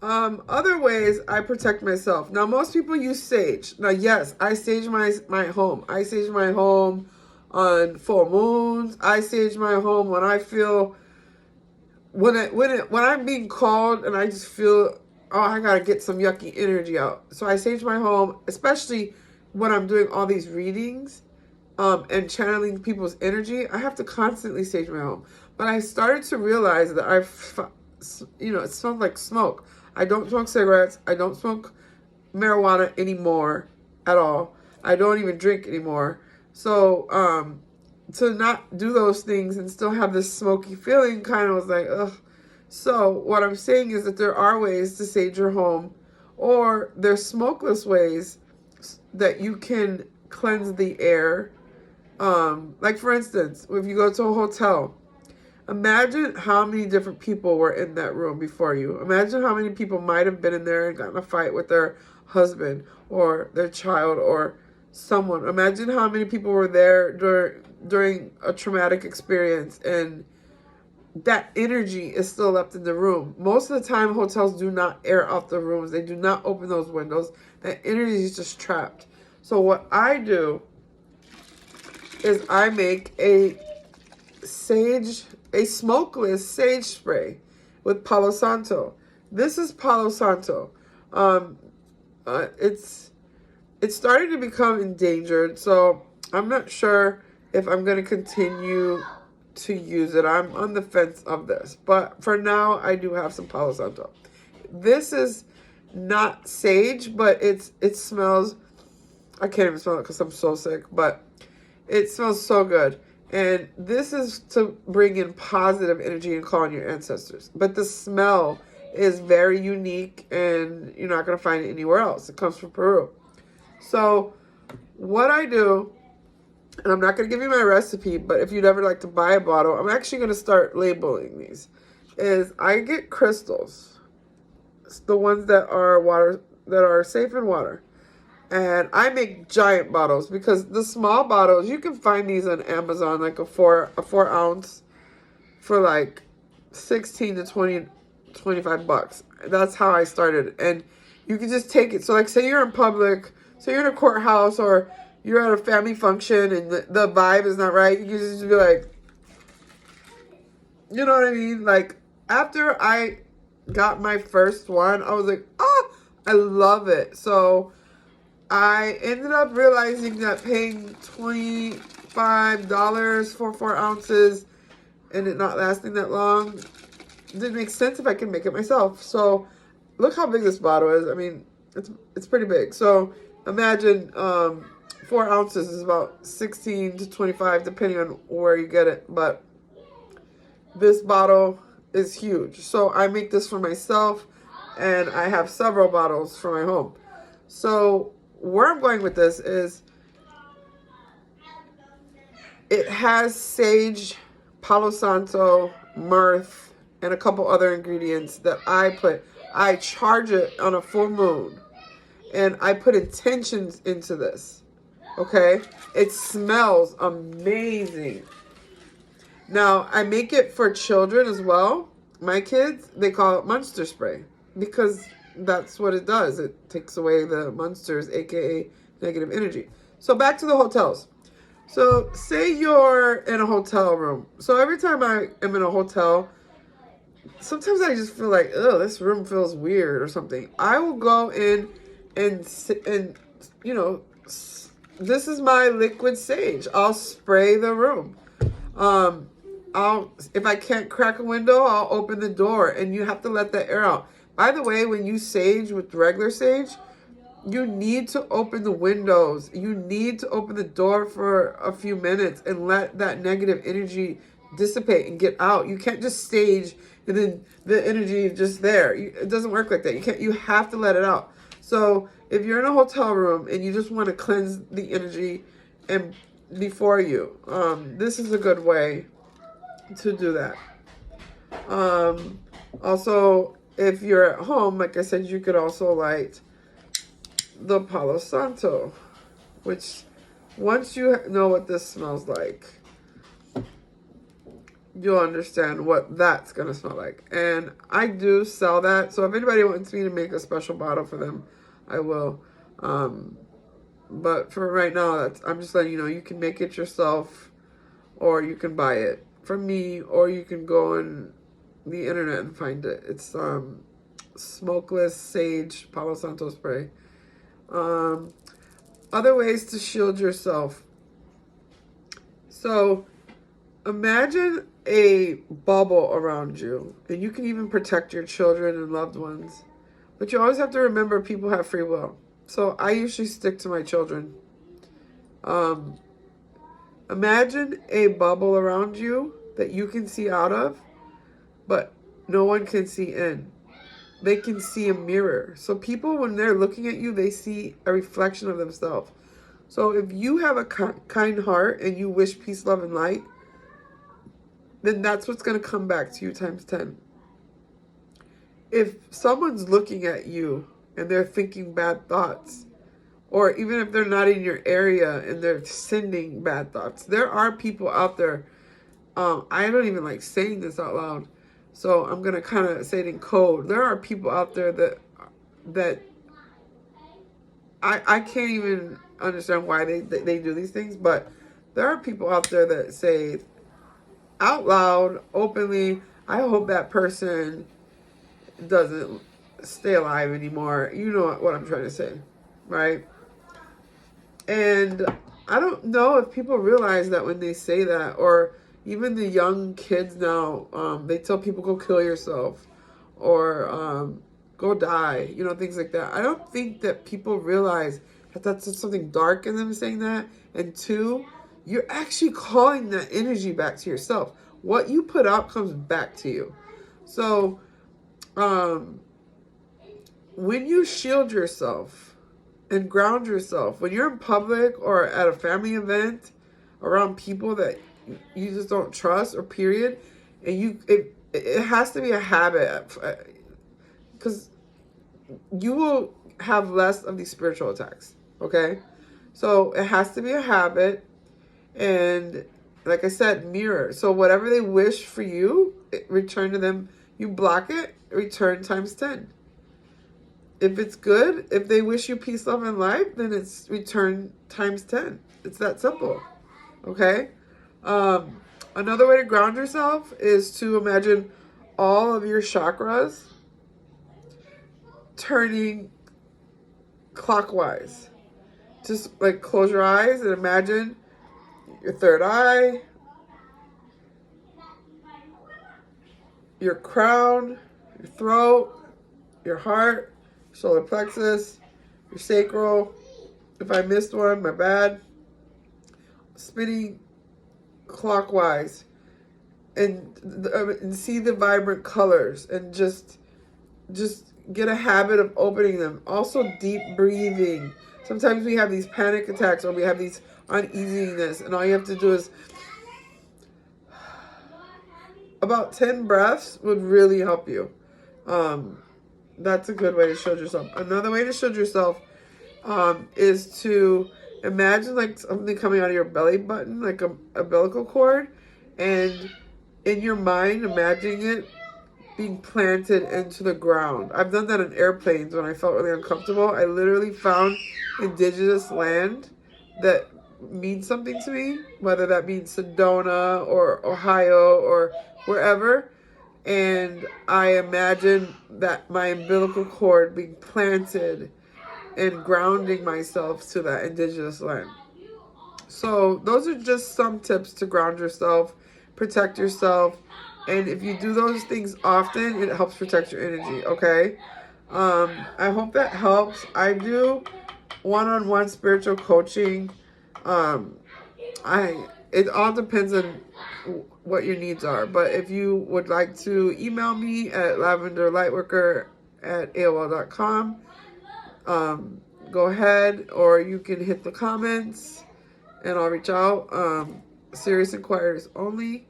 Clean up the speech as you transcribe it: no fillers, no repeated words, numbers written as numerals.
Other ways I protect myself. Now, most people use sage. Now, yes, I sage my home. I sage my home on full moons. I sage my home when I feel when I'm being called and I just feel, oh, I gotta get some yucky energy out. So I sage my home, especially when I'm doing all these readings, and channeling people's energy. I have to constantly sage my home. But I started to realize that it smells like smoke. I don't smoke cigarettes. I don't smoke marijuana anymore at all. I don't even drink anymore. So, to not do those things and still have this smoky feeling kind of was like, ugh. So what I'm saying is that there are ways to sage your home, or there's smokeless ways that you can cleanse the air. Like for instance, if you go to a hotel, imagine how many different people were in that room before you. Imagine how many people might have been in there and gotten a fight with their husband or their child or someone. Imagine how many people were there during a traumatic experience, and that energy is still left in the room. Most of the time, hotels do not air out the rooms. They do not open those windows. That energy is just trapped. So what I do is I make a smokeless sage spray with Palo Santo. This is Palo Santo. It's starting to become endangered, so I'm not sure if I'm going to continue to use it. I'm on the fence of this, but for now, I do have some Palo Santo. This is not sage, but it smells. I can't even smell it because I'm so sick, but it smells so good. And this is to bring in positive energy and call on your ancestors. But the smell is very unique, and you're not going to find it anywhere else. It comes from Peru. So what I do, and I'm not going to give you my recipe, but if you'd ever like to buy a bottle, I'm actually going to start labeling these, is I get crystals. It's the ones that are water, that are safe in water. And I make giant bottles, because the small bottles, you can find these on Amazon, like a four ounce for like 16 to 25 bucks. That's how I started. And you can just take it. So like, say you're in public, say you're in a courthouse, or you're at a family function and the vibe is not right. You can just be like, you know what I mean? Like, after I got my first one, I was like, oh, I love it. So I ended up realizing that paying $25 for 4 ounces and it not lasting that long didn't make sense if I can make it myself. So look how big this bottle is. I mean, it's pretty big. So imagine 4 ounces is about 16 to 25 depending on where you get it. But this bottle is huge. So I make this for myself, and I have several bottles for my home. So where I'm going with this is it has sage, Palo Santo, myrrh, and a couple other ingredients that I charge it on a full moon, and I put intentions into this. Okay? It smells amazing. Now, I make it for children as well. My kids, they call it Monster Spray, because that's what it does. It takes away the monsters, aka negative energy. So back to the hotels. So say you're in a hotel room. So every time I am in a hotel, sometimes I just feel like, oh, this room feels weird or something. I will go in and this is my liquid sage. I'll spray the room. If I can't crack a window, I'll open the door, and you have to let the air out. By the way, when you sage with regular sage, you need to open the windows. You need to open the door for a few minutes and let that negative energy dissipate and get out. You can't just sage and then the energy is just there. It doesn't work like that. You have to let it out. So if you're in a hotel room and you just want to cleanse the energy and before you, this is a good way to do that. Also, if you're at home, like I said, you could also light the Palo Santo, which once you know what this smells like, you'll understand what that's going to smell like. And I do sell that. So if anybody wants me to make a special bottle for them, I will. But for right now, I'm just letting you know, you can make it yourself, or you can buy it from me, or you can go on the internet and find it. It's Smokeless Sage Palo Santo spray. Other ways to shield yourself. So imagine a bubble around you, and you can even protect your children and loved ones. But you always have to remember people have free will. So I usually stick to my children. Imagine a bubble around you that you can see out of, but no one can see in. They can see a mirror. So people, when they're looking at you, they see a reflection of themselves. So if you have a kind heart and you wish peace, love, and light, then that's what's going to come back to you times 10. If someone's looking at you and they're thinking bad thoughts, or even if they're not in your area and they're sending bad thoughts, there are people out there. I don't even like saying this out loud, so I'm going to kind of say it in code. There are people out there that I can't even understand why they do these things, but there are people out there that say out loud, openly, I hope that person doesn't stay alive anymore. You know what I'm trying to say, right? And I don't know if people realize that when they say that, or even the young kids now, they tell people go kill yourself, or go die, you know, things like that. I don't think that people realize that that's something dark in them saying that. And two, you're actually calling that energy back to yourself. What you put out comes back to you. So when you shield yourself and ground yourself, when you're in public or at a family event around people that you just don't trust, or period, and it has to be a habit, because you will have less of these spiritual attacks, okay? So it has to be a habit. And like I said, mirror. So whatever they wish for you, return to them. You block it, return times 10. If it's good, if they wish you peace, love, and life, then it's return times 10. It's that simple, okay? Another way to ground yourself is to imagine all of your chakras turning clockwise. Just like close your eyes and imagine your third eye, your crown, your throat, your heart, solar plexus, your sacral. If I missed one, my bad. Spinning clockwise, and see the vibrant colors, and just get a habit of opening them. Also, deep breathing. Sometimes we have these panic attacks, or we have these uneasiness, and all you have to do is about 10 breaths would really help you. That's a good way to shield yourself. Another way to shield yourself is to imagine like something coming out of your belly button, like a umbilical cord, and in your mind, imagining it being planted into the ground. I've done that in airplanes when I felt really uncomfortable. I literally found indigenous land that means something to me, whether that means Sedona or Ohio or wherever, and I imagine that my umbilical cord being planted and grounding myself to that indigenous land. So those are just some tips to ground yourself, protect yourself, and if you do those things often, it helps protect your energy, okay? I hope that helps. I do one-on-one spiritual coaching. It all depends on what your needs are. But if you would like to email me at lavenderlightworker@aol.com, go ahead, or you can hit the comments and I'll reach out. Serious inquiries only.